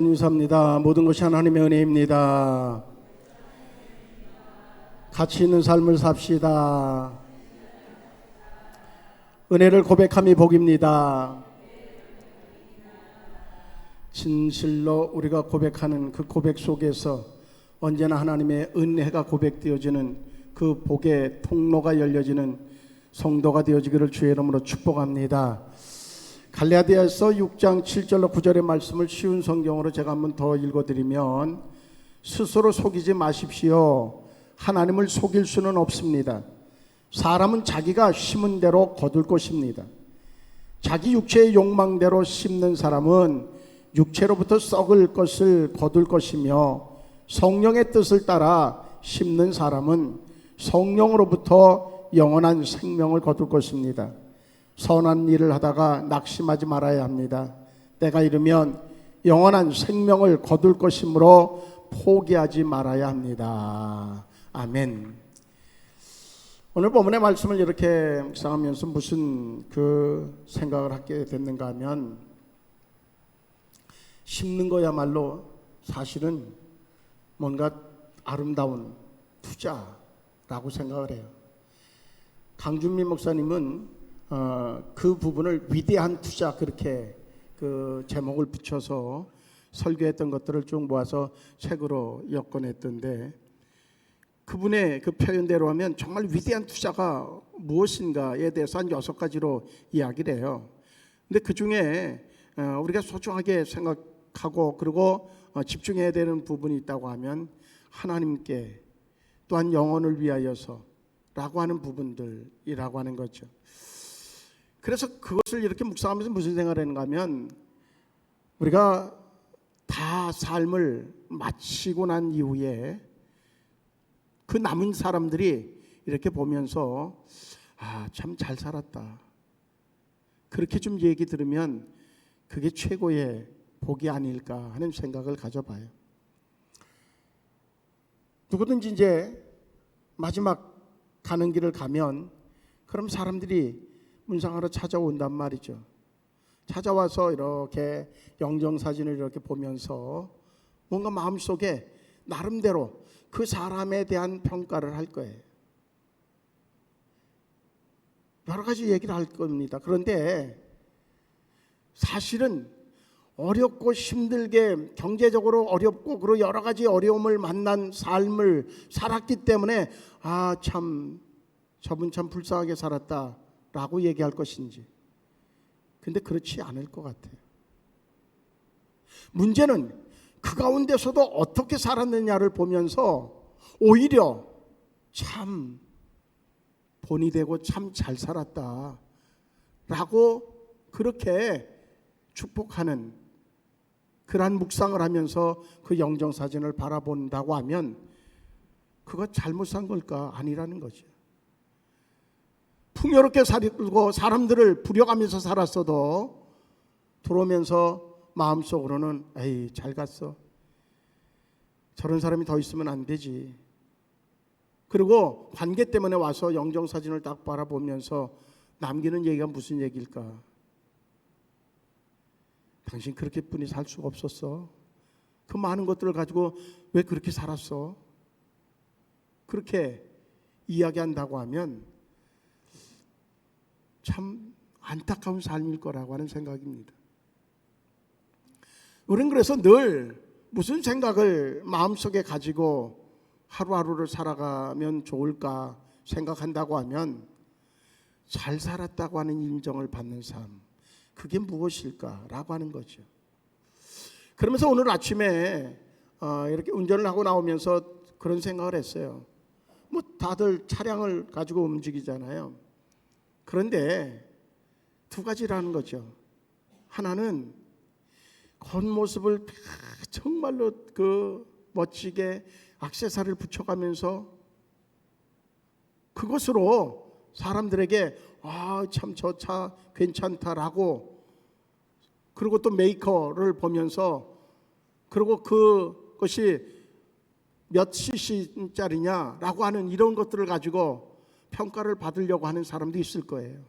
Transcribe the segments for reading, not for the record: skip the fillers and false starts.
인사합니다. 모든 것이 하나님의 은혜입니다. 가치 있는 삶을 삽시다. 은혜를 고백함이 복입니다. 진실로 우리가 고백하는 그 고백 속에서 언제나 하나님의 은혜가 고백되어지는 그 복의 통로가 열려지는 성도가 되어지기를 주의 이름으로 축복합니다. 갈라디아서 6장 7절로 9절의 말씀을 쉬운 성경으로 제가 한번 더 읽어드리면, 스스로 속이지 마십시오. 하나님을 속일 수는 없습니다. 사람은 자기가 심은 대로 거둘 것입니다. 자기 육체의 욕망대로 심는 사람은 육체로부터 썩을 것을 거둘 것이며, 성령의 뜻을 따라 심는 사람은 성령으로부터 영원한 생명을 거둘 것입니다. 선한 일을 하다가 낙심하지 말아야 합니다. 때가 이르면 영원한 생명을 거둘 것이므로 포기하지 말아야 합니다. 아멘. 오늘 본문의 말씀을 이렇게 묵상하면서 무슨 그 생각을 하게 됐는가 하면, 심는 거야말로 사실은 뭔가 아름다운 투자라고 생각을 해요. 강준민 목사님은 그 부분을 위대한 투자, 그렇게 그 제목을 붙여서 설교했던 것들을 쭉 모아서 책으로 엮어냈던데, 그분의 그 표현대로 하면 정말 위대한 투자가 무엇인가에 대해서 한 6가지로 이야기를 해요. 근데 그 중에 우리가 소중하게 생각하고 그리고 집중해야 되는 부분이 있다고 하면, 하나님께 또한 영혼을 위하여서 라고 하는 부분들이라고 하는 거죠. 그래서 그것을 이렇게 묵상하면서 무슨 생각을 하는가 하면, 우리가 다 삶을 마치고 난 이후에 그 남은 사람들이 이렇게 보면서 참 잘 살았다, 그렇게 좀 얘기 들으면 그게 최고의 복이 아닐까 하는 생각을 가져봐요. 누구든지 이제 마지막 가는 길을 가면, 그럼 사람들이 문상하러 찾아온단 말이죠. 찾아와서 이렇게 영정사진을 이렇게 보면서 뭔가 마음속에 나름대로 그 사람에 대한 평가를 할 거예요. 여러 가지 얘기를 할 겁니다. 그런데 사실은 어렵고 힘들게 경제적으로 어렵고 그리고 여러 가지 어려움을 만난 삶을 살았기 때문에 참 저분 참 불쌍하게 살았다 라고 얘기할 것인지, 근데 그렇지 않을 것 같아요. 문제는 그 가운데서도 어떻게 살았느냐를 보면서 오히려 참 본이 되고 참 잘 살았다 라고 그렇게 축복하는 그러한 묵상을 하면서 그 영정사진을 바라본다고 하면, 그거 잘못 산 걸까? 아니라는 거죠. 풍요롭게 살고 사람들을 부려가면서 살았어도 들어오면서 마음속으로는 에이 잘 갔어, 저런 사람이 더 있으면 안 되지. 그리고 관계 때문에 와서 영정사진을 딱 바라보면서 남기는 얘기가 무슨 얘기일까? 당신 그렇게 뿐이 살 수가 없었어. 그 많은 것들을 가지고 왜 그렇게 살았어? 그렇게 이야기한다고 하면 참 안타까운 삶일 거라고 하는 생각입니다. 우리는 그래서 늘 무슨 생각을 마음속에 가지고 하루하루를 살아가면 좋을까 생각한다고 하면, 잘 살았다고 하는 인정을 받는 삶, 그게 무엇일까라고 하는 거죠. 그러면서 오늘 아침에 이렇게 운전을 하고 나오면서 그런 생각을 했어요. 뭐 다들 차량을 가지고 움직이잖아요. 그런데 2가지라는 거죠. 하나는 겉모습을 정말로 그 멋지게 액세서리를 붙여가면서 그것으로 사람들에게 참 저 차 괜찮다라고, 그리고 또 메이커를 보면서, 그리고 그것이 몇 cc짜리냐라고 하는 이런 것들을 가지고 평가를 받으려고 하는 사람도 있을 거예요.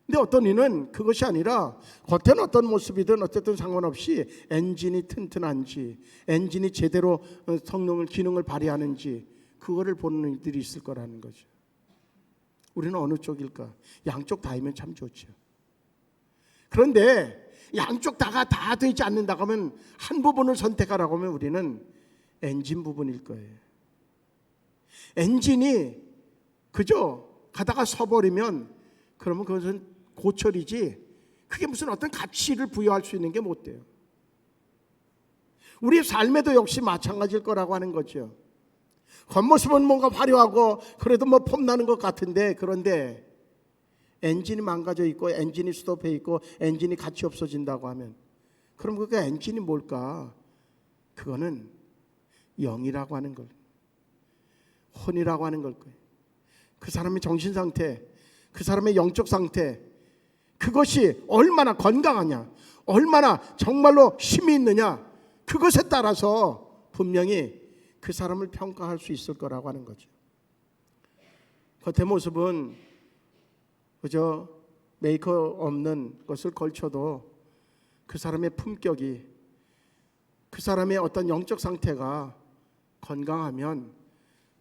근데 어떤 이는 그것이 아니라 겉에는 어떤 모습이든 어쨌든 상관없이 엔진이 튼튼한지, 엔진이 제대로 성능을, 기능을 발휘하는지 그거를 보는 이들이 있을 거라는 거죠. 우리는 어느 쪽일까? 양쪽 다이면 참 좋죠. 그런데 양쪽 다가 다 되지 않는다고 하면 한 부분을 선택하라고 하면 우리는 엔진 부분일 거예요. 엔진이 그저 가다가 서버리면 그러면 그것은 고철이지 그게 무슨 어떤 가치를 부여할 수 있는 게 못 돼요. 우리의 삶에도 역시 마찬가지일 거라고 하는 거죠. 겉모습은 뭔가 화려하고 그래도 뭐 폼나는 것 같은데, 그런데 엔진이 망가져 있고 엔진이 스톱해 있고 엔진이 가치 없어진다고 하면 그럼 그 엔진이 뭘까? 그거는 영이라고 하는 걸, 혼이라고 하는 걸 거예요. 그 사람의 정신 상태, 그 사람의 영적 상태, 그것이 얼마나 건강하냐, 얼마나 정말로 힘이 있느냐, 그것에 따라서 분명히 그 사람을 평가할 수 있을 거라고 하는 거죠. 겉의 모습은 그저 메이크업 없는 것을 걸쳐도 그 사람의 품격이, 그 사람의 어떤 영적 상태가 건강하면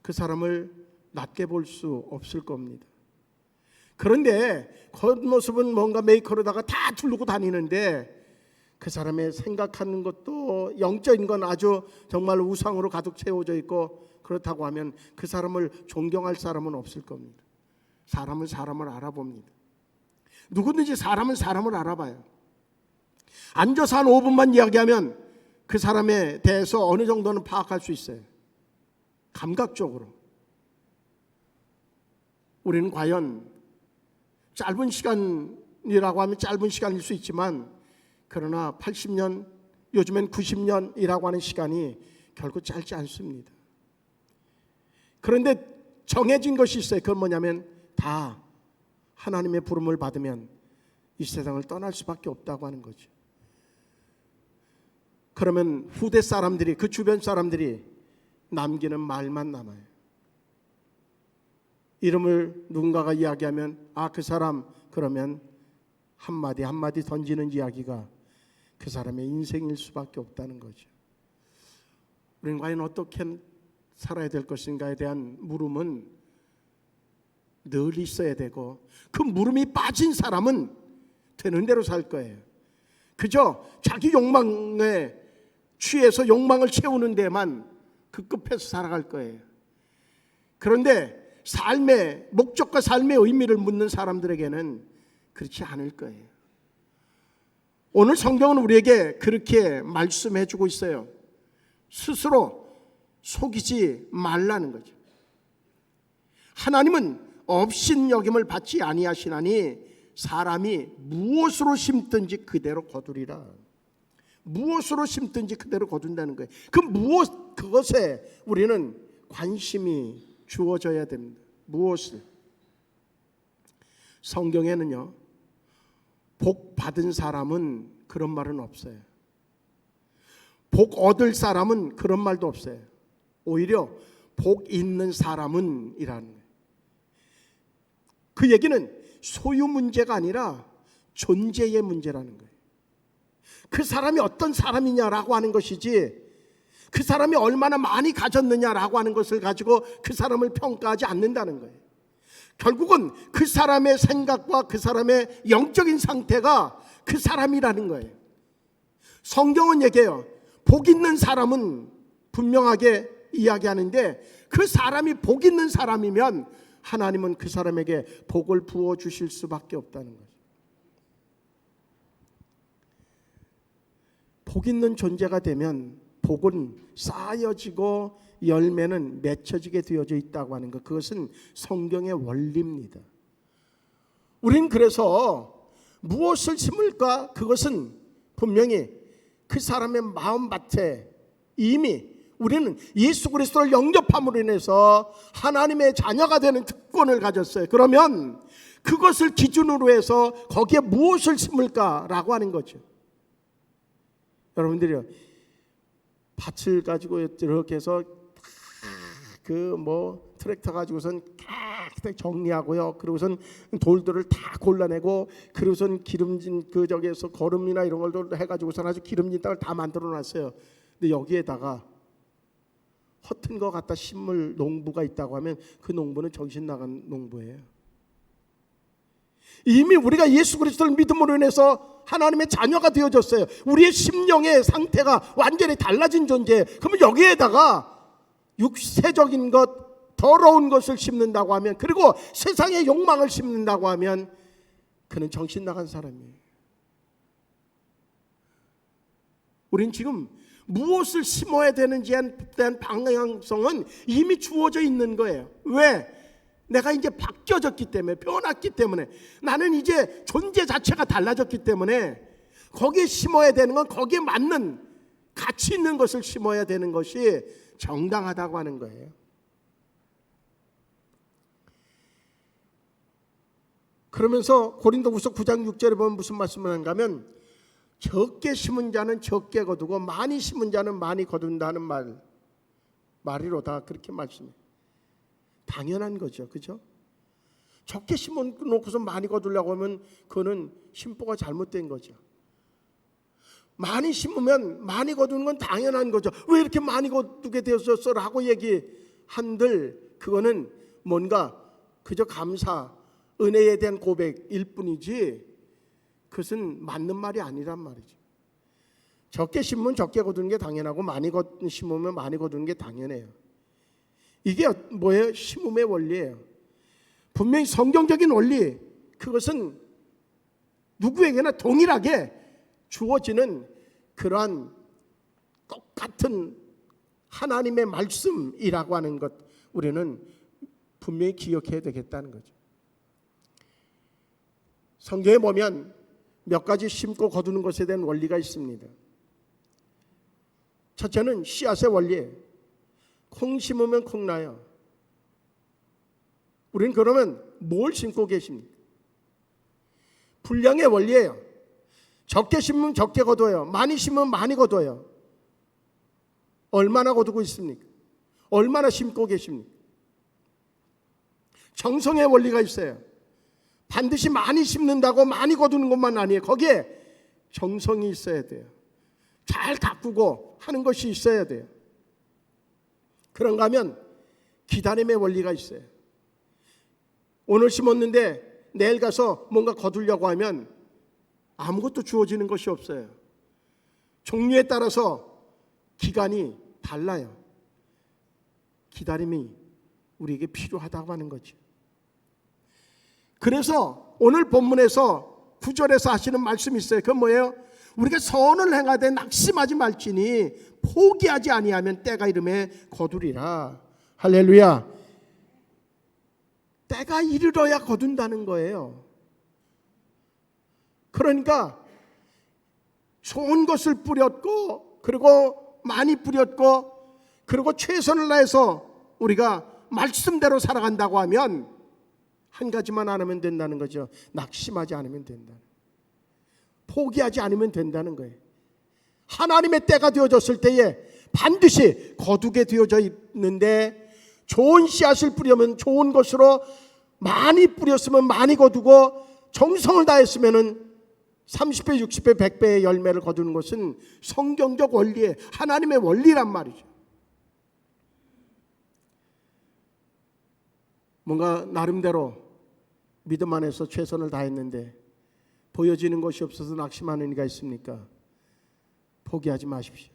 그 사람을 낮게 볼 수 없을 겁니다. 그런데 겉모습은 뭔가 메이커로다가 다 두르고 다니는데 그 사람의 생각하는 것도 영적인 건 아주 정말 우상으로 가득 채워져 있고 그렇다고 하면 그 사람을 존경할 사람은 없을 겁니다. 사람은 사람을 알아봅니다. 누구든지 사람은 사람을 알아봐요. 앉아서 한 5분만 이야기하면 그 사람에 대해서 어느 정도는 파악할 수 있어요. 감각적으로. 우리는 과연 짧은 시간이라고 하면 짧은 시간일 수 있지만, 그러나 80년, 요즘엔 90년이라고 하는 시간이 결코 짧지 않습니다. 그런데 정해진 것이 있어요. 그건 뭐냐면 다 하나님의 부름을 받으면 이 세상을 떠날 수밖에 없다고 하는 거죠. 그러면 후대 사람들이, 그 주변 사람들이 남기는 말만 남아요. 이름을 누군가가 이야기하면 아, 그 사람, 그러면 한마디 한마디 던지는 이야기가 그 사람의 인생일 수밖에 없다는 거죠. 우리는 과연 어떻게 살아야 될 것인가에 대한 물음은 늘 있어야 되고, 그 물음이 빠진 사람은 되는 대로 살 거예요. 그저 자기 욕망에 취해서 욕망을 채우는 데만 급급해서 살아갈 거예요. 그런데 삶의 목적과 삶의 의미를 묻는 사람들에게는 그렇지 않을 거예요. 오늘 성경은 우리에게 그렇게 말씀해 주고 있어요. 스스로 속이지 말라는 거죠. 하나님은 업신여김을 받지 아니하시나니 사람이 무엇으로 심든지 그대로 거두리라. 무엇으로 심든지 그대로 거둔다는 거예요. 그 무엇, 그것에 우리는 관심이 주어져야 됩니다. 무엇을? 성경에는요, 복 받은 사람은 그런 말은 없어요. 복 얻을 사람은 그런 말도 없어요. 오히려 복 있는 사람은 이라는 거예요. 그 얘기는 소유 문제가 아니라 존재의 문제라는 거예요. 그 사람이 어떤 사람이냐라고 하는 것이지, 그 사람이 얼마나 많이 가졌느냐라고 하는 것을 가지고 그 사람을 평가하지 않는다는 거예요. 결국은 그 사람의 생각과 그 사람의 영적인 상태가 그 사람이라는 거예요. 성경은 얘기해요. 복 있는 사람은 분명하게 이야기하는데, 그 사람이 복 있는 사람이면 하나님은 그 사람에게 복을 부어주실 수밖에 없다는 거죠. 복 있는 존재가 되면 복은 쌓여지고 열매는 맺혀지게 되어져 있다고 하는 것, 그것은 성경의 원리입니다. 우린 그래서 무엇을 심을까? 그것은 분명히 그 사람의 마음밭에 이미 우리는 예수 그리스도를 영접함으로 인해서 하나님의 자녀가 되는 특권을 가졌어요. 그러면 그것을 기준으로 해서 거기에 무엇을 심을까라고 하는 거죠. 여러분들이요, 밭을 가지고 이렇게 해서 그 트랙터 가지고선 정리하고요. 그리고선 돌들을 다 골라내고, 그리고선 기름진 그 저기에서 거름이나 이런 걸 해가지고선 아주 기름진 땅을 다 만들어놨어요. 근데 여기에다가 허튼 거 갖다 심을 농부가 있다고 하면 그 농부는 정신 나간 농부예요. 이미 우리가 예수 그리스도를 믿음으로 인해서 하나님의 자녀가 되어졌어요. 우리의 심령의 상태가 완전히 달라진 존재. 그러면 여기에다가 육세적인 것, 더러운 것을 심는다고 하면, 그리고 세상의 욕망을 심는다고 하면 그는 정신 나간 사람이에요. 우린 지금 무엇을 심어야 되는지에 대한 방향성은 이미 주어져 있는 거예요. 왜? 내가 이제 바뀌어졌기 때문에, 변했기 때문에, 나는 이제 존재 자체가 달라졌기 때문에 거기에 심어야 되는 건 거기에 맞는 가치 있는 것을 심어야 되는 것이 정당하다고 하는 거예요. 그러면서 고린도후서 9장 6절에 보면 무슨 말씀을 하는가 하면, 적게 심은 자는 적게 거두고 많이 심은 자는 많이 거둔다는 말이로다, 그렇게 말씀해요. 당연한 거죠, 그죠? 적게 심어놓고서 많이 거두려고 하면 그거는 심보가 잘못된 거죠. 많이 심으면 많이 거두는 건 당연한 거죠. 왜 이렇게 많이 거두게 되었어라고 얘기한들, 그거는 뭔가 그저 감사, 은혜에 대한 고백일 뿐이지 그것은 맞는 말이 아니란 말이죠. 적게 심으면 적게 거두는 게 당연하고, 많이 심으면 많이 거두는 게 당연해요. 이게 뭐예요? 심음의 원리예요. 분명히 성경적인 원리, 그것은 누구에게나 동일하게 주어지는 그러한 똑같은 하나님의 말씀이라고 하는 것, 우리는 분명히 기억해야 되겠다는 거죠. 성경에 보면 몇 가지 심고 거두는 것에 대한 원리가 있습니다. 첫째는 씨앗의 원리예요. 콩 심으면 콩 나요. 우리는 그러면 뭘 심고 계십니까? 분량의 원리예요. 적게 심으면 적게 거둬요. 많이 심으면 많이 거둬요. 얼마나 거두고 있습니까? 얼마나 심고 계십니까? 정성의 원리가 있어요. 반드시 많이 심는다고 많이 거두는 것만 아니에요. 거기에 정성이 있어야 돼요. 잘 가꾸고 하는 것이 있어야 돼요. 그런가 하면 기다림의 원리가 있어요. 오늘 심었는데 내일 가서 뭔가 거두려고 하면 아무것도 주어지는 것이 없어요. 종류에 따라서 기간이 달라요. 기다림이 우리에게 필요하다고 하는 거죠. 그래서 오늘 본문에서 9절에서 하시는 말씀이 있어요. 그건 뭐예요? 우리가 선을 행하되 낙심하지 말지니 포기하지 아니하면 때가 이름에 거두리라. 할렐루야. 때가 이르러야 거둔다는 거예요. 그러니까 좋은 것을 뿌렸고, 그리고 많이 뿌렸고, 그리고 최선을 다해서 우리가 말씀대로 살아간다고 하면 한 가지만 안 하면 된다는 거죠. 낙심하지 않으면 된다. 포기하지 않으면 된다는 거예요. 하나님의 때가 되어졌을 때에 반드시 거두게 되어져 있는데, 좋은 씨앗을 뿌리면 좋은 것으로, 많이 뿌렸으면 많이 거두고, 정성을 다했으면 30배, 60배, 100배의 열매를 거두는 것은 성경적 원리에 하나님의 원리란 말이죠. 뭔가 나름대로 믿음 안에서 최선을 다했는데 보여지는 것이 없어서 낙심하는 이가 있습니까? 포기하지 마십시오.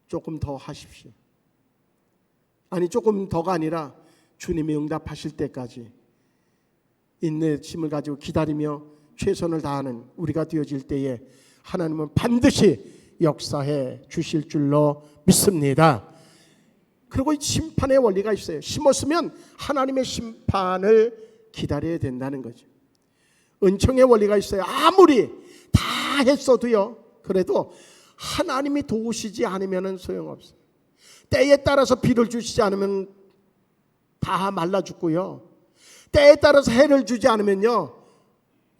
조금 더 하십시오. 아니, 조금 더가 아니라 주님이 응답하실 때까지 인내심을 가지고 기다리며 최선을 다하는 우리가 되어질 때에 하나님은 반드시 역사해 주실 줄로 믿습니다. 그리고 심판의 원리가 있어요. 심었으면 하나님의 심판을 기다려야 된다는 거죠. 은총의 원리가 있어요. 아무리 다 했어도요, 그래도 하나님이 도우시지 않으면 소용없어요. 때에 따라서 비를 주시지 않으면 다 말라 죽고요, 때에 따라서 해를 주지 않으면요,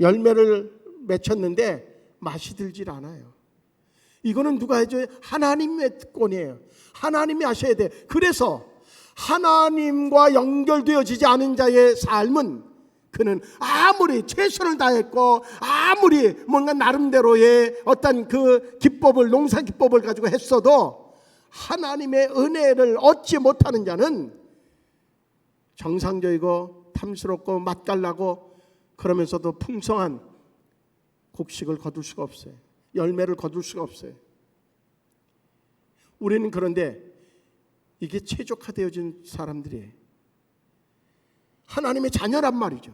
열매를 맺혔는데 맛이 들질 않아요. 이거는 누가 해줘요? 하나님의 권이에요. 하나님이 하셔야 돼. 그래서 하나님과 연결되어지지 않은 자의 삶은 그는 아무리 최선을 다했고 아무리 뭔가 나름대로의 어떤 그 기법을, 농사 기법을 가지고 했어도 하나님의 은혜를 얻지 못하는 자는 정상적이고 탐스럽고 맛깔나고 그러면서도 풍성한 곡식을 거둘 수가 없어요. 열매를 거둘 수가 없어요. 우리는 그런데 이게 최적화되어진 사람들이에요. 하나님의 자녀란 말이죠.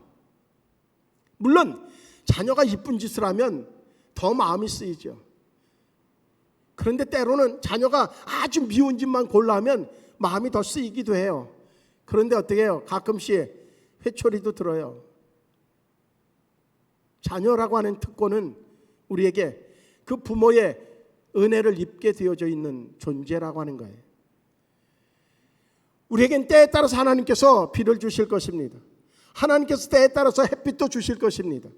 물론 자녀가 이쁜 짓을 하면 더 마음이 쓰이죠. 그런데 때로는 자녀가 아주 미운 짓만 골라하면 마음이 더 쓰이기도 해요. 그런데 어떻게 해요? 가끔씩 회초리도 들어요. 자녀라고 하는 특권은 우리에게 그 부모의 은혜를 입게 되어져 있는 존재라고 하는 거예요. 우리에겐 때에 따라서 하나님께서 비를 주실 것입니다. 하나님께서 때에 따라서 햇빛도 주실 것입니다.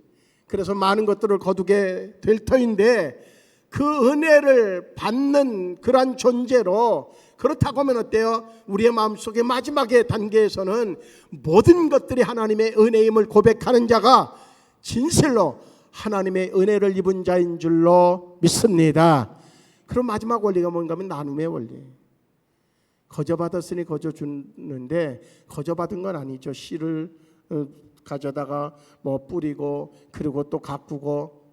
그래서 많은 것들을 거두게 될 터인데 그 은혜를 받는 그러한 존재로, 그렇다고 하면 어때요? 우리의 마음속에 마지막의 단계에서는 모든 것들이 하나님의 은혜임을 고백하는 자가 진실로 하나님의 은혜를 입은 자인 줄로 믿습니다. 그럼 마지막 원리가 뭔가 하면 나눔의 원리. 거저받았으니 거저주는데 거저받은 건 아니죠. 씨를 가져다가 뭐 뿌리고 그리고 또 가꾸고.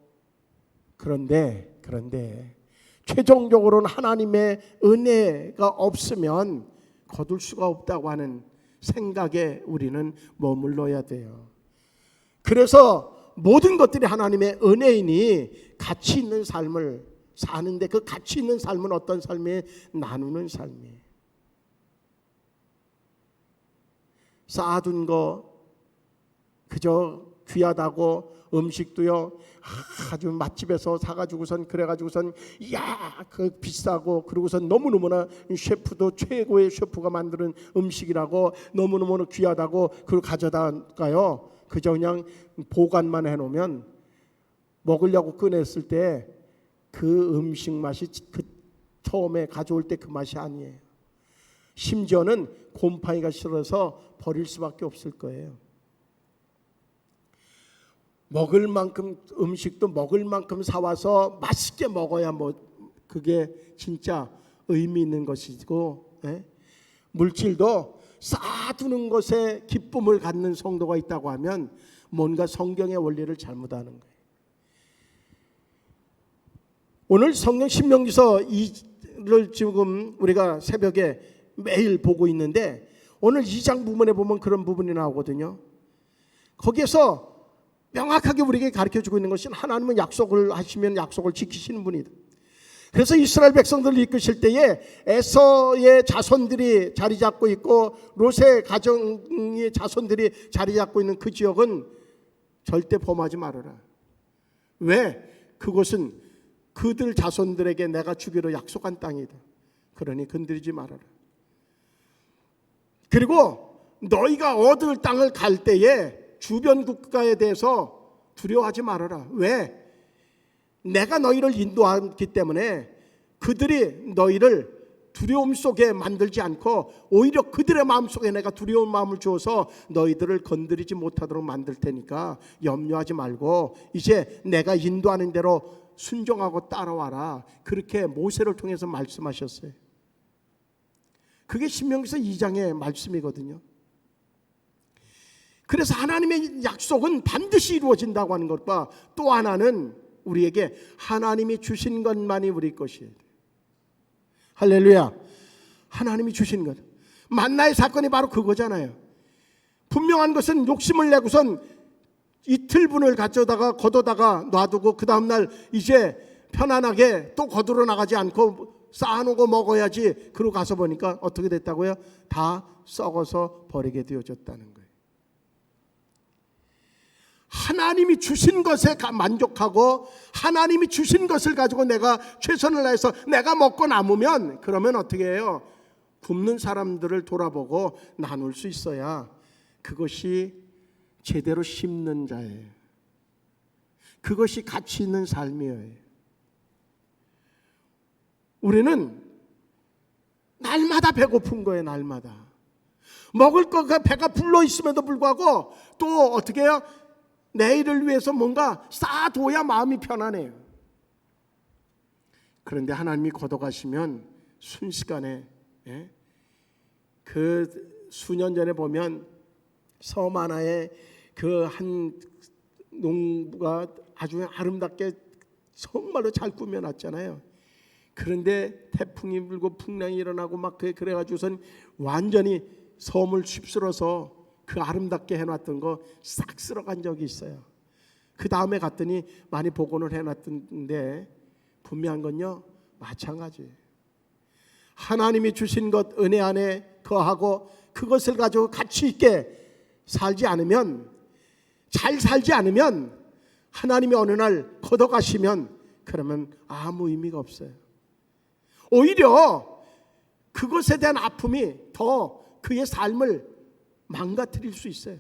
그런데 최종적으로는 하나님의 은혜가 없으면 거둘 수가 없다고 하는 생각에 우리는 머물러야 돼요. 그래서 모든 것들이 하나님의 은혜이니 가치 있는 삶을 사는데, 그 가치 있는 삶은 어떤 삶이에요? 나누는 삶이에요. 쌓아둔 거 그저 귀하다고 음식도요 아주 맛집에서 사가지고선 그래가지고선 이야 그 비싸고 그러고선 너무너무나 셰프도 최고의 셰프가 만드는 음식이라고 너무너무 귀하다고 그걸 가져다가요 그저 그냥 보관만 해놓으면 먹으려고 꺼냈을 때 그 음식 맛이 그 처음에 가져올 때 그 맛이 아니에요. 심지어는 곰팡이가 싫어서 버릴 수밖에 없을 거예요. 먹을 만큼 음식도 먹을 만큼 사와서 맛있게 먹어야 뭐 그게 진짜 의미 있는 것이고, 물질도 쌓아두는 것에 기쁨을 갖는 성도가 있다고 하면 뭔가 성경의 원리를 잘못하는 거예요. 오늘 성경 신명기서 2를 지금 우리가 새벽에 매일 보고 있는데 오늘 2장 부분에 보면 그런 부분이 나오거든요. 거기에서 명확하게 우리에게 가르쳐주고 있는 것은 하나님은 약속을 하시면 약속을 지키시는 분이다. 그래서 이스라엘 백성들을 이끄실 때에 에서의 자손들이 자리 잡고 있고 롯의 가정의 자손들이 자리 잡고 있는 그 지역은 절대 범하지 말아라. 왜? 그곳은 그들 자손들에게 내가 주기로 약속한 땅이다. 그러니 건드리지 말아라. 그리고 너희가 얻을 땅을 갈 때에 주변 국가에 대해서 두려워하지 말아라. 왜? 내가 너희를 인도하기 때문에 그들이 너희를 두려움 속에 만들지 않고 오히려 그들의 마음속에 내가 두려운 마음을 주어서 너희들을 건드리지 못하도록 만들 테니까 염려하지 말고 이제 내가 인도하는 대로 순종하고 따라와라. 그렇게 모세를 통해서 말씀하셨어요. 그게 신명기서 2장의 말씀이거든요. 그래서 하나님의 약속은 반드시 이루어진다고 하는 것과 또 하나는 우리에게 하나님이 주신 것만이 우리 것이에요. 할렐루야. 하나님이 주신 것. 만나의 사건이 바로 그거잖아요. 분명한 것은 욕심을 내고선 이틀분을 가져다가 걷어다가 놔두고 그 다음날 이제 편안하게 또 거두러 나가지 않고 쌓아놓고 먹어야지. 그러고 가서 보니까 어떻게 됐다고요? 다 썩어서 버리게 되어졌다는 거예요. 하나님이 주신 것에 만족하고 하나님이 주신 것을 가지고 내가 최선을 다해서 내가 먹고 남으면 그러면 어떻게 해요? 굶는 사람들을 돌아보고 나눌 수 있어야 그것이 제대로 심는 자예요. 그것이 가치 있는 삶이에요. 우리는 날마다 배고픈 거예요. 날마다. 먹을 거가 배가 불러 있음에도 불구하고 또 어떻게 해요? 내일을 위해서 뭔가 쌓아둬야 마음이 편안해요. 그런데 하나님이 거둬가시면 순식간에, 그 수년 전에 보면 섬 하나에 그 한 농부가 아주 아름답게 정말로 잘 꾸며놨잖아요. 그런데 태풍이 불고 풍랑이 일어나고 막 그래가지고선 완전히 섬을 휩쓸어서 그 아름답게 해놨던 거 싹 쓸어간 적이 있어요. 그 다음에 갔더니 많이 복원을 해놨던데 분명한 건요, 마찬가지예요. 하나님이 주신 것 은혜 안에 거하고 그것을 가지고 가치 있게 살지 않으면, 잘 살지 않으면, 하나님이 어느 날 걷어가시면 그러면 아무 의미가 없어요. 오히려 그것에 대한 아픔이 더 그의 삶을 망가뜨릴 수 있어요.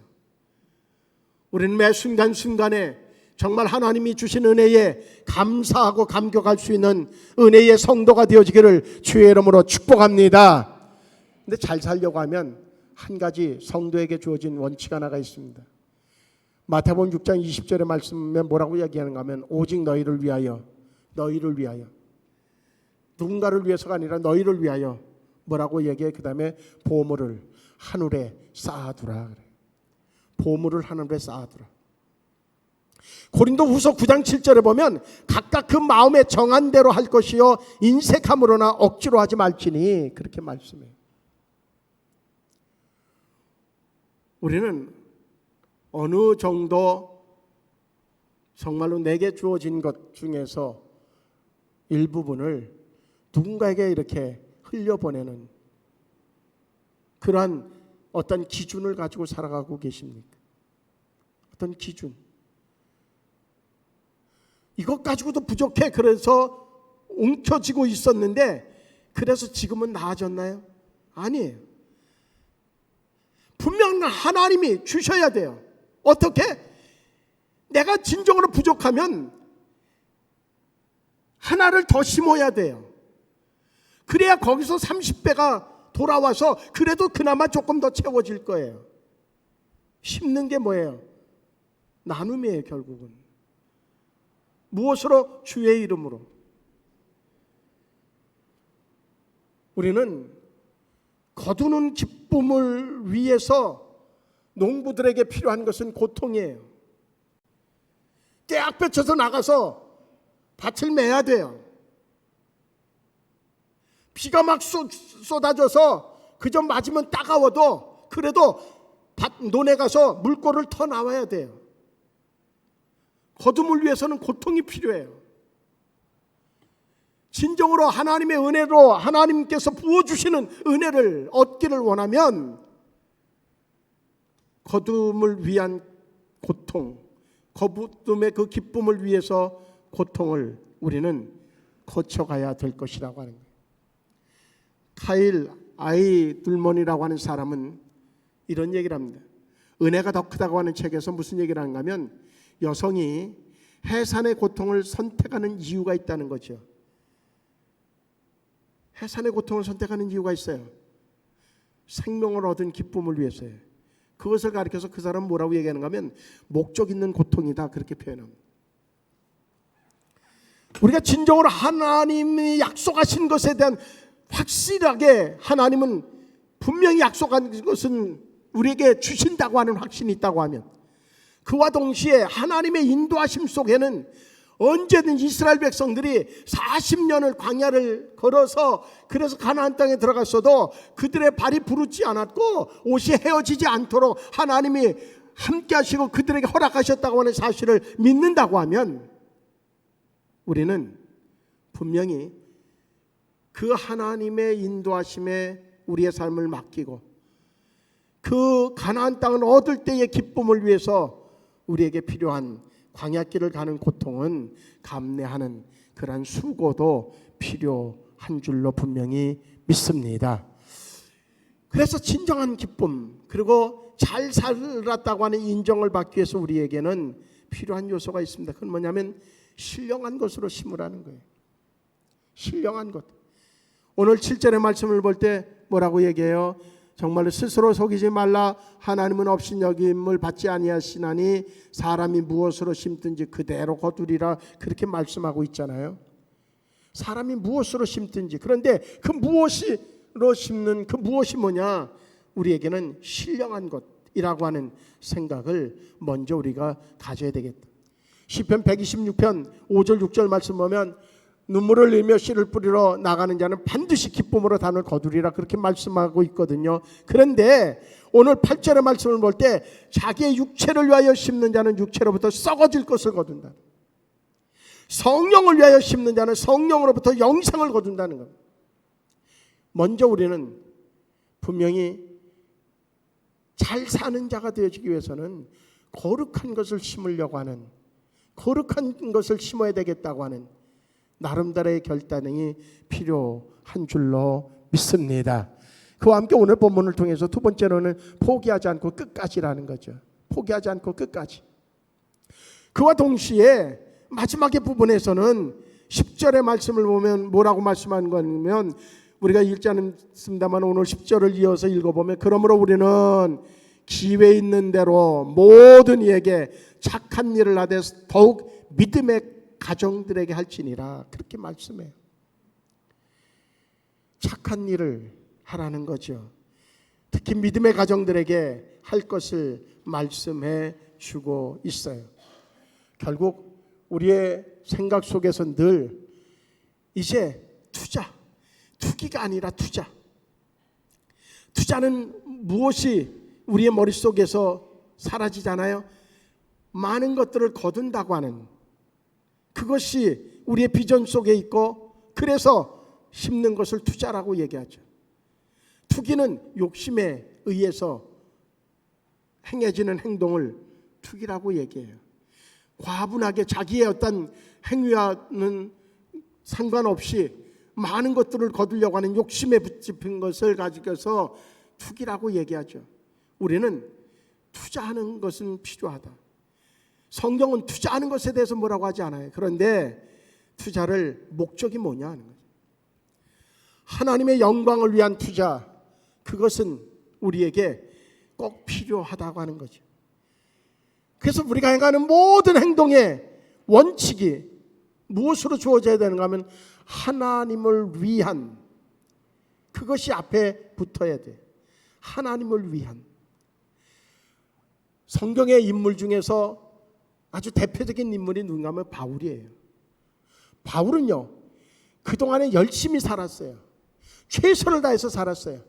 우리는 매 순간순간에 정말 하나님이 주신 은혜에 감사하고 감격할 수 있는 은혜의 성도가 되어지기를 주의 이름으로 축복합니다. 근데 잘 살려고 하면 한 가지 성도에게 주어진 원칙 하나가 있습니다. 마태복음 6장 20절의 말씀에 뭐라고 이야기하는가 하면 오직 너희를 위하여, 너희를 위하여, 누군가를 위해서가 아니라 너희를 위하여 뭐라고 얘기해? 그 다음에 보물을 하늘에 쌓아두라 그래. 보물을 하늘에 쌓아두라. 고린도후서 9장 7절에 보면 각각 그 마음에 정한 대로 할 것이요 인색함으로나 억지로 하지 말지니, 그렇게 말씀해요. 우리는 어느 정도 정말로 내게 주어진 것 중에서 일부분을 누군가에게 이렇게 흘려보내는 그러한 어떤 기준을 가지고 살아가고 계십니까? 어떤 기준. 이것 가지고도 부족해. 그래서 움켜쥐고 있었는데 그래서 지금은 나아졌나요? 아니에요. 분명 하나님이 주셔야 돼요. 어떻게? 내가 진정으로 부족하면 하나를 더 심어야 돼요. 그래야 거기서 30배가 돌아와서 그래도 그나마 조금 더 채워질 거예요. 심는 게 뭐예요? 나눔이에요. 결국은 무엇으로? 주의 이름으로. 우리는 거두는 기쁨을 위해서 농부들에게 필요한 것은 고통이에요. 떼약 볕에서 나가서 밭을 매야 돼요. 비가 막 쏟아져서 그저 맞으면 따가워도 그래도 논에 가서 물꼬를 터 나와야 돼요. 거둠을 위해서는 고통이 필요해요. 진정으로 하나님의 은혜로 하나님께서 부어주시는 은혜를 얻기를 원하면 거둠을 위한 고통, 거둠의 그 기쁨을 위해서 고통을 우리는 거쳐가야 될 것이라고 하는 거예요. 카일 아이둘몬이라고 하는 사람은 이런 얘기를 합니다. 은혜가 더 크다고 하는 책에서 무슨 얘기를 하는가 하면 여성이 해산의 고통을 선택하는 이유가 있다는 거죠. 해산의 고통을 선택하는 이유가 있어요. 생명을 얻은 기쁨을 위해서예요. 그것을 가리켜서 그 사람은 뭐라고 얘기하는가 하면 목적 있는 고통이다, 그렇게 표현합니다. 우리가 진정으로 하나님이 약속하신 것에 대한 확실하게, 하나님은 분명히 약속한 것은 우리에게 주신다고 하는 확신이 있다고 하면, 그와 동시에 하나님의 인도하심 속에는 언제든 이스라엘 백성들이 40년을 광야를 걸어서 그래서 가나안 땅에 들어갔어도 그들의 발이 부르지 않았고 옷이 헤어지지 않도록 하나님이 함께 하시고 그들에게 허락하셨다고 하는 사실을 믿는다고 하면 우리는 분명히 그 하나님의 인도하심에 우리의 삶을 맡기고 그 가나안 땅을 얻을 때의 기쁨을 위해서 우리에게 필요한 광야길을 가는 고통은 감내하는 그러한 수고도 필요한 줄로 분명히 믿습니다. 그래서 진정한 기쁨, 그리고 잘 살았다고 하는 인정을 받기 위해서 우리에게는 필요한 요소가 있습니다. 그건 뭐냐면 신령한 것으로 심으라는 거예요. 신령한 것. 오늘 7절의 말씀을 볼 때 뭐라고 얘기해요? 정말로 스스로 속이지 말라. 하나님은 업신여김을 받지 아니하시나니 사람이 무엇으로 심든지 그대로 거두리라. 그렇게 말씀하고 있잖아요. 사람이 무엇으로 심든지. 그런데 그 무엇으로 심는 그 무엇이 뭐냐? 우리에게는 신령한 것이라고 하는 생각을 먼저 우리가 가져야 되겠다. 시편 126편 5절 6절 말씀 보면 눈물을 흘리며 씨를 뿌리러 나가는 자는 반드시 기쁨으로 단을 거두리라. 그렇게 말씀하고 있거든요. 그런데 오늘 8절의 말씀을 볼 때 자기의 육체를 위하여 심는 자는 육체로부터 썩어질 것을 거둔다. 성령을 위하여 심는 자는 성령으로부터 영생을 거둔다는 겁니다. 먼저 우리는 분명히 잘 사는 자가 되어지기 위해서는 거룩한 것을 심으려고 하는, 거룩한 것을 심어야 되겠다고 하는 나름대로의 결단이 필요한 줄로 믿습니다. 그와 함께 오늘 본문을 통해서 두 번째로는 포기하지 않고 끝까지라는 거죠. 포기하지 않고 끝까지. 그와 동시에 마지막의 부분에서는 10절의 말씀을 보면 뭐라고 말씀하는 거냐면, 우리가 읽지 않습니다만 오늘 10절을 이어서 읽어보면, 그러므로 우리는 기회 있는 대로 모든 이에게 착한 일을 하되 더욱 믿음의 가정들에게 할지니라. 그렇게 말씀해요. 착한 일을 하라는 거죠. 특히 믿음의 가정들에게 할 것을 말씀해 주고 있어요. 결국 우리의 생각 속에서 늘 이제 투기가 아니라 투자는 무엇이 우리의 머릿속에서 사라지잖아요. 많은 것들을 거둔다고 하는 그것이 우리의 비전 속에 있고, 그래서 심는 것을 투자라고 얘기하죠. 투기는 욕심에 의해서 행해지는 행동을 투기라고 얘기해요. 과분하게 자기의 어떤 행위와는 상관없이 많은 것들을 거두려고 하는 욕심에 붙잡힌 것을 가지고서 투기라고 얘기하죠. 우리는 투자하는 것은 필요하다. 성경은 투자하는 것에 대해서 뭐라고 하지 않아요. 그런데 투자를 목적이 뭐냐 하는 거죠. 하나님의 영광을 위한 투자, 그것은 우리에게 꼭 필요하다고 하는 거죠. 그래서 우리가 행하는 모든 행동의 원칙이 무엇으로 주어져야 되는가 하면 하나님을 위한, 그것이 앞에 붙어야 돼. 하나님을 위한. 성경의 인물 중에서 아주 대표적인 인물이 누군가 하면 바울이에요. 바울은요, 그동안에 열심히 살았어요. 최선을 다해서 살았어요.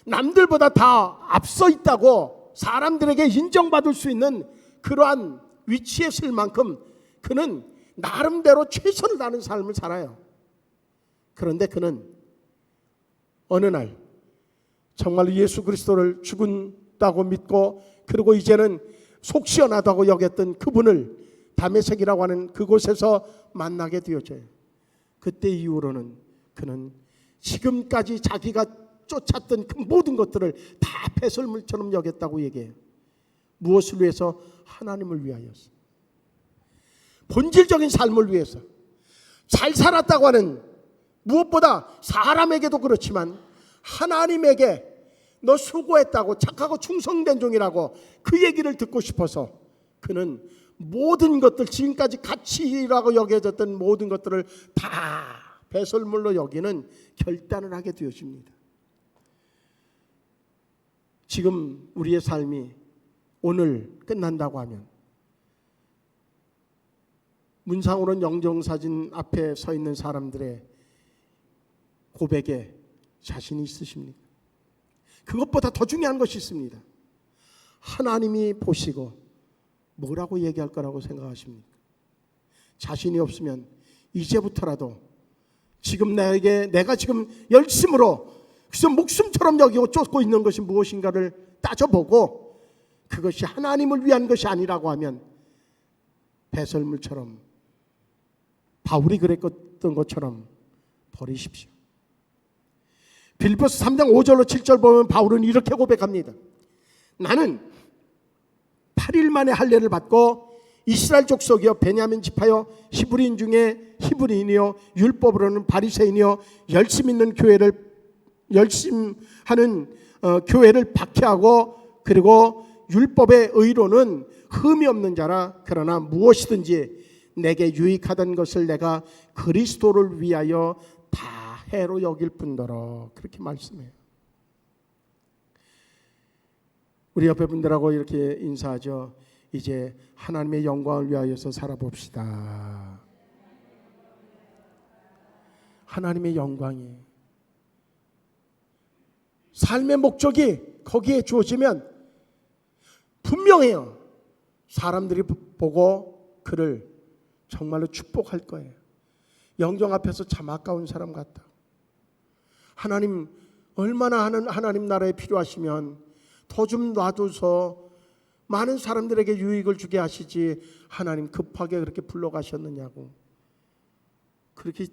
남들보다 다 앞서 있다고 사람들에게 인정받을 수 있는 그러한 위치에 있을 만큼 그는 나름대로 최선을 다하는 삶을 살아요. 그런데 그는 어느 날 정말로 예수 그리스도를 죽은다고 믿고, 그리고 이제는 속 시원하다고 여겼던 그분을 다메섹이라고 하는 그곳에서 만나게 되어져요. 그때 이후로는 그는 지금까지 자기가 쫓았던 그 모든 것들을 다 배설물처럼 여겼다고 얘기해요. 무엇을 위해서? 하나님을 위하여서. 본질적인 삶을 위해서. 잘 살았다고 하는, 무엇보다 사람에게도 그렇지만 하나님에게 너 수고했다고, 착하고 충성된 종이라고 그 얘기를 듣고 싶어서 그는 모든 것들, 지금까지 가치라고 여겨졌던 모든 것들을 다 배설물로 여기는 결단을 하게 되어집니다. 지금 우리의 삶이 오늘 끝난다고 하면 문상으로는 영정사진 앞에 서 있는 사람들의 고백에 자신이 있으십니까? 그것보다 더 중요한 것이 있습니다. 하나님이 보시고 뭐라고 얘기할 거라고 생각하십니까? 자신이 없으면 이제부터라도 지금 내가 지금 열심으로 그래서 목숨처럼 여기고 쫓고 있는 것이 무엇인가를 따져보고, 그것이 하나님을 위한 것이 아니라고 하면 배설물처럼, 바울이 그랬던 것처럼 버리십시오. 빌립보서 3장 5절로 7절 보면 바울은 이렇게 고백합니다. 나는 8일 만에 할례를 받고 이스라엘 족속이여 베냐민 지파여 히브리인 중에 히브리인이여 율법으로는 바리새인이여 열심 있는 교회를 열심하는 교회를 박해하고 그리고 율법의 의로는 흠이 없는 자라. 그러나 무엇이든지 내게 유익하던 것을 내가 그리스도를 위하여 다 해로 여길 뿐더러. 그렇게 말씀해요. 우리 옆에 분들하고 이렇게 인사하죠. 이제 하나님의 영광을 위하여서 살아봅시다. 하나님의 영광이, 삶의 목적이 거기에 주어지면 분명해요. 사람들이 보고 그를 정말로 축복할 거예요. 영정 앞에서 참 아까운 사람 같다. 하나님 얼마나 하나님 나라에 필요하시면 더 좀 놔둬서 많은 사람들에게 유익을 주게 하시지 하나님 급하게 그렇게 불러가셨느냐고 그렇게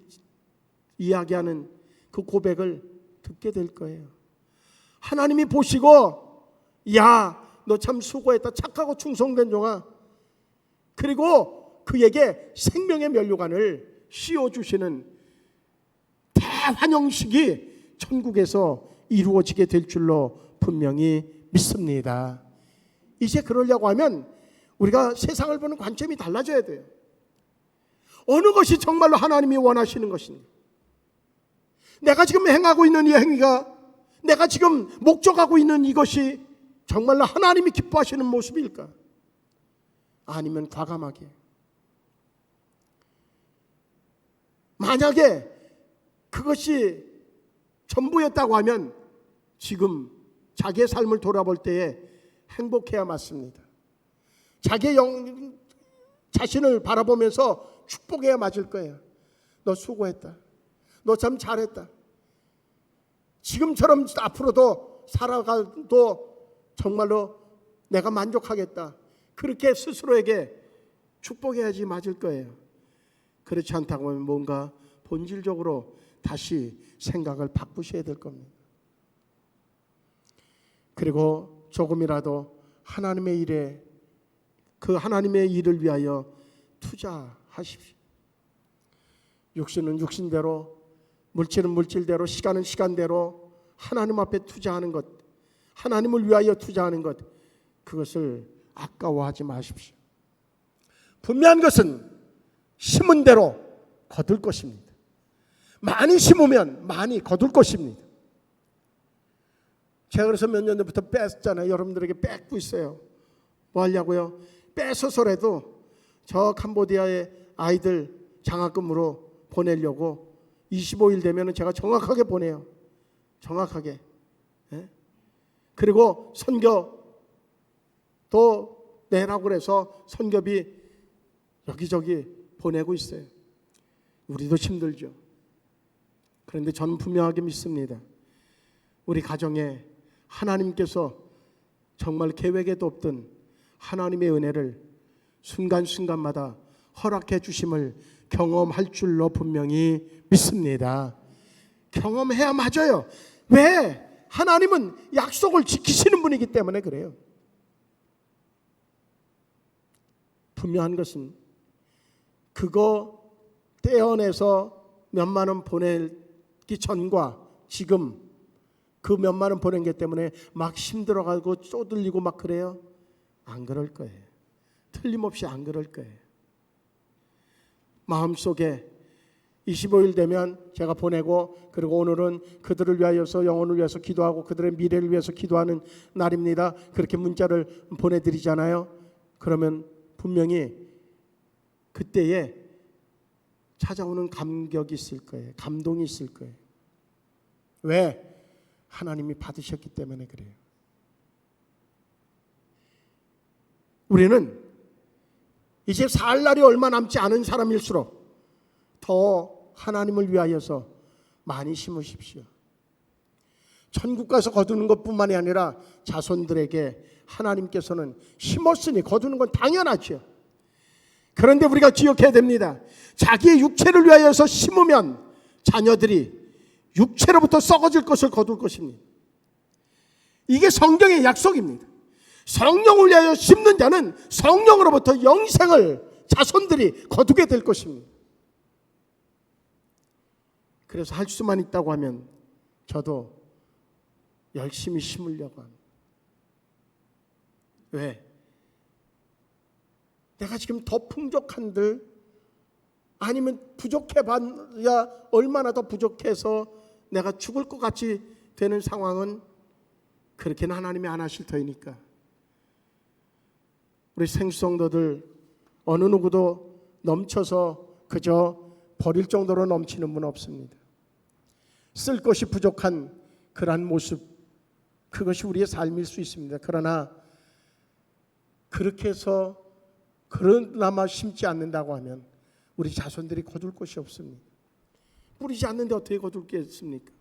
이야기하는 그 고백을 듣게 될 거예요. 하나님이 보시고 야, 너 참 수고했다. 착하고 충성된 종아. 그리고 그에게 생명의 면류관을 씌워주시는 대환영식이 천국에서 이루어지게 될 줄로 분명히 믿습니다. 이제 그러려고 하면 우리가 세상을 보는 관점이 달라져야 돼요. 어느 것이 정말로 하나님이 원하시는 것인가? 내가 지금 행하고 있는 이 행위가, 내가 지금 목적하고 있는 이것이 정말로 하나님이 기뻐하시는 모습일까? 아니면 과감하게, 만약에 그것이 전부였다고 하면 지금 자기의 삶을 돌아볼 때에 행복해야 맞습니다. 자기의 자신을 바라보면서 축복해야 맞을 거예요. 너 수고했다. 너 참 잘했다. 지금처럼 앞으로도 살아가도 정말로 내가 만족하겠다. 그렇게 스스로에게 축복해야지 맞을 거예요. 그렇지 않다고 하면 뭔가 본질적으로 다시 생각을 바꾸셔야 될 겁니다. 그리고 조금이라도 하나님의 일에, 그 하나님의 일을 위하여 투자하십시오. 육신은 육신대로, 물질은 물질대로, 시간은 시간대로 하나님 앞에 투자하는 것, 하나님을 위하여 투자하는 것, 그것을 아까워하지 마십시오. 분명한 것은 심은 대로 거둘 것입니다. 많이 심으면 많이 거둘 것입니다. 제가 그래서 몇 년 전부터 뺐잖아요. 여러분들에게 뺏고 있어요. 뭐 하려고요? 뺏어서라도 저 캄보디아의 아이들 장학금으로 보내려고 25일 되면 제가 정확하게 보내요. 정확하게. 예? 그리고 선교도 내라고 그래서 선교비 여기저기 보내고 있어요. 우리도 힘들죠. 그런데 저는 분명하게 믿습니다. 우리 가정에 하나님께서 정말 계획에도 없던 하나님의 은혜를 순간순간마다 허락해 주심을 경험할 줄로 분명히 믿습니다. 경험해야 맞아요. 왜? 하나님은 약속을 지키시는 분이기 때문에 그래요. 분명한 것은 그거 떼어내서 몇만 원 보내기 전과 지금 그 몇만 원 보낸 게 때문에 막 힘들어가고 쪼들리고 막 그래요? 안 그럴 거예요. 틀림없이 안 그럴 거예요. 마음속에 25일 되면 제가 보내고, 그리고 오늘은 그들을 위하여서, 영혼을 위해서 기도하고 그들의 미래를 위해서 기도하는 날입니다. 그렇게 문자를 보내드리잖아요. 그러면 분명히 그때에 찾아오는 감격이 있을 거예요. 감동이 있을 거예요. 왜? 하나님이 받으셨기 때문에 그래요. 우리는 이제 살 날이 얼마 남지 않은 사람일수록 더 하나님을 위하여서 많이 심으십시오. 천국 가서 거두는 것뿐만이 아니라 자손들에게 하나님께서는 심었으니 거두는 건 당연하죠. 그런데 우리가 기억해야 됩니다. 자기의 육체를 위하여서 심으면 자녀들이 육체로부터 썩어질 것을 거둘 것입니다. 이게 성경의 약속입니다. 성령을 위하여 심는 자는 성령으로부터 영생을 자손들이 거두게 될 것입니다. 그래서 할 수만 있다고 하면 저도 열심히 심으려고 합니다. 왜? 내가 지금 더 풍족한들 아니면 부족해봐야 얼마나 더 부족해서 내가 죽을 것 같이 되는 상황은 그렇게는 하나님이 안 하실 터이니까. 우리 생수성도들 어느 누구도 넘쳐서 그저 버릴 정도로 넘치는 분 없습니다. 쓸 것이 부족한 그러한 모습, 그것이 우리의 삶일 수 있습니다. 그러나 그렇게 해서 그러나마 심지 않는다고 하면 우리 자손들이 거둘 것이 없습니다. 뿌리지 않는데 어떻게 거둘 게 있습니까?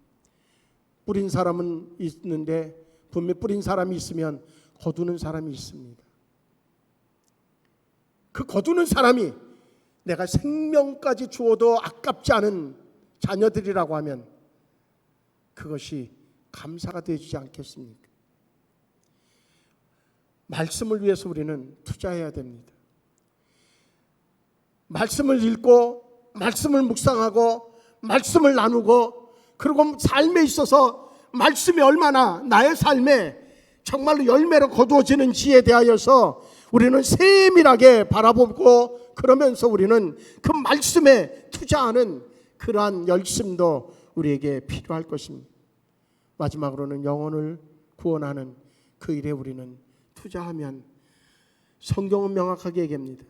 뿌린 사람은 있는데 분명히 뿌린 사람이 있으면 거두는 사람이 있습니다. 그 거두는 사람이 내가 생명까지 주어도 아깝지 않은 자녀들이라고 하면 그것이 감사가 되지 않겠습니까? 말씀을 위해서 우리는 투자해야 됩니다. 말씀을 읽고 말씀을 묵상하고 말씀을 나누고 그리고 삶에 있어서 말씀이 얼마나 나의 삶에 정말로 열매로 거두어지는지에 대하여서 우리는 세밀하게 바라보고 그러면서 우리는 그 말씀에 투자하는 그러한 열심도 우리에게 필요할 것입니다. 마지막으로는 영혼을 구원하는 그 일에 우리는 투자하면 성경은 명확하게 얘기합니다.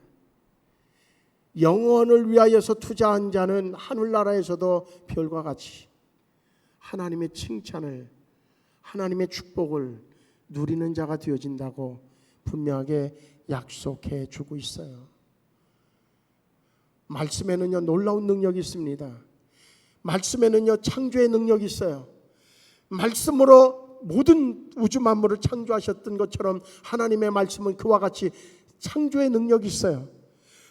영혼을 위하여서 투자한 자는 하늘나라에서도 별과 같이 하나님의 칭찬을, 하나님의 축복을 누리는 자가 되어진다고 분명하게 약속해 주고 있어요. 말씀에는요 놀라운 능력이 있습니다. 말씀에는요 창조의 능력이 있어요. 말씀으로 모든 우주 만물을 창조하셨던 것처럼 하나님의 말씀은 그와 같이 창조의 능력이 있어요.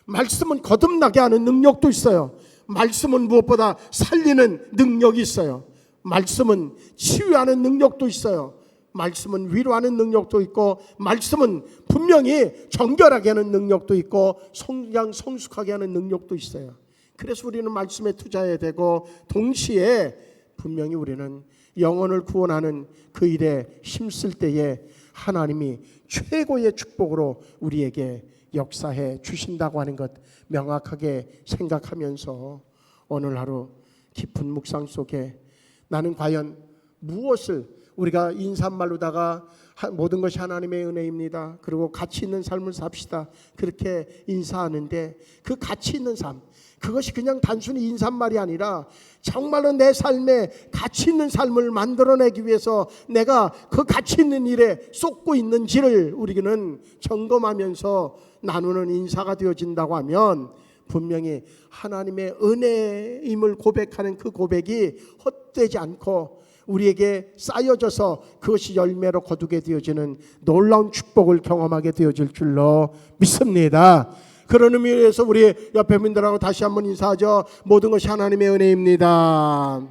말씀은 거듭나게 하는 능력도 있어요. 말씀은 무엇보다 살리는 능력이 있어요. 말씀은 치유하는 능력도 있어요. 말씀은 위로하는 능력도 있고, 말씀은 분명히 정결하게 하는 능력도 있고, 성숙하게 하는 능력도 있어요. 그래서 우리는 말씀에 투자해야 되고, 동시에 분명히 우리는 영혼을 구원하는 그 일에 힘쓸 때에 하나님이 최고의 축복으로 우리에게 역사해 주신다고 하는 것 명확하게 생각하면서 오늘 하루 깊은 묵상 속에 나는 과연 무엇을, 우리가 인사말로다가 모든 것이 하나님의 은혜입니다, 그리고 가치 있는 삶을 삽시다, 그렇게 인사하는데 그 가치 있는 삶, 그것이 그냥 단순히 인사말이 아니라 정말로 내 삶에 가치 있는 삶을 만들어내기 위해서 내가 그 가치 있는 일에 쏟고 있는지를 우리는 점검하면서 나누는 인사가 되어진다고 하면 분명히 하나님의 은혜임을 고백하는 그 고백이 헛되지 않고 우리에게 쌓여져서 그것이 열매로 거두게 되어지는 놀라운 축복을 경험하게 되어질 줄로 믿습니다. 그런 의미에서 우리 옆에 분들하고 다시 한번 인사하죠. 모든 것이 하나님의 은혜입니다.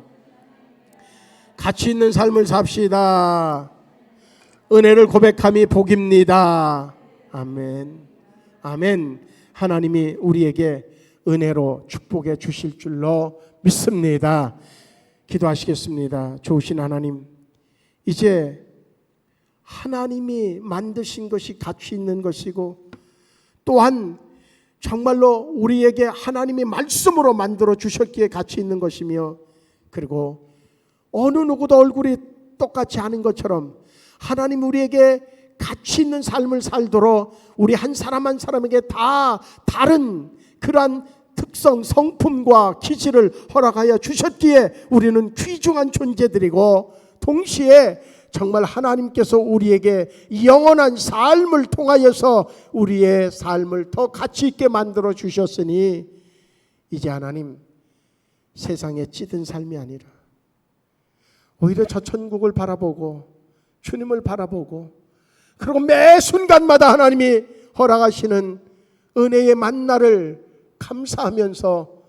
가치 있는 삶을 삽시다. 은혜를 고백함이 복입니다. 아멘. 아멘. 하나님이 우리에게 은혜로 축복해 주실 줄로 믿습니다. 기도하시겠습니다. 좋으신 하나님, 이제 하나님이 만드신 것이 가치 있는 것이고 또한 정말로 우리에게 하나님이 말씀으로 만들어 주셨기에 가치 있는 것이며, 그리고 어느 누구도 얼굴이 똑같지 않은 것처럼 하나님 우리에게 가치 있는 삶을 살도록 우리 한 사람 한 사람에게 다 다른 그러한 특성, 성품과 기질을 허락하여 주셨기에 우리는 귀중한 존재들이고, 동시에 정말 하나님께서 우리에게 영원한 삶을 통하여서 우리의 삶을 더 가치 있게 만들어 주셨으니 이제 하나님 세상에 찌든 삶이 아니라 오히려 저 천국을 바라보고 주님을 바라보고, 그리고 매 순간마다 하나님이 허락하시는 은혜의 만나를 감사하면서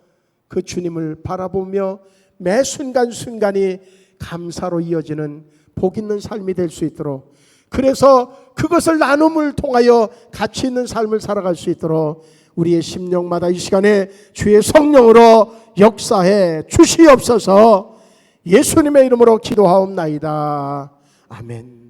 그 주님을 바라보며 매 순간순간이 감사로 이어지는 복 있는 삶이 될 수 있도록, 그래서 그것을 나눔을 통하여 가치 있는 삶을 살아갈 수 있도록 우리의 심령마다 이 시간에 주의 성령으로 역사해 주시옵소서. 예수님의 이름으로 기도하옵나이다. 아멘.